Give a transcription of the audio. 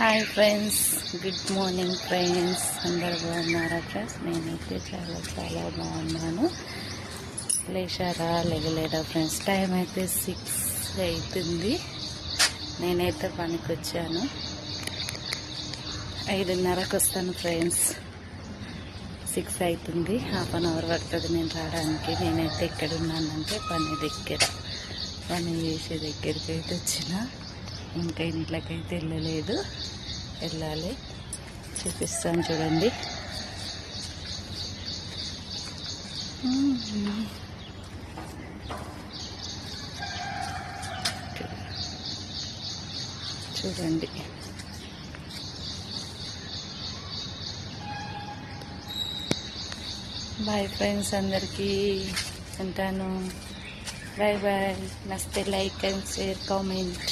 Hi friends, good morning friends. అందరు బాగున్నారా friends? నేనైతే చాలా బాగున్నాను. లేచారా లేగలేదా ఫ్రెండ్స్? టైం అయితే 6 అవుతుంది. నేనైతే పనికి వచ్చాను. 5:30కి వస్తాను ఫ్రెండ్స్. 6 అవుతుంది. హాఫ్ అన్ అవర్ పడుతుంది నేను రావడానికి. నేనైతే ఎక్కడ ఉన్నానంటే పని చేసే దగ్గరికి అయితే వచ్చిన. ఇంకా ఇంట్లోకైతే వెళ్ళాలి. చూపిస్తాను చూడండి. చూడండి, బాయ్ ఫ్రెండ్స్, అందరికీ ఉంటాను. Bye bye. నచ్చితే లైక్ అండ్ షేర్, కామెంట్.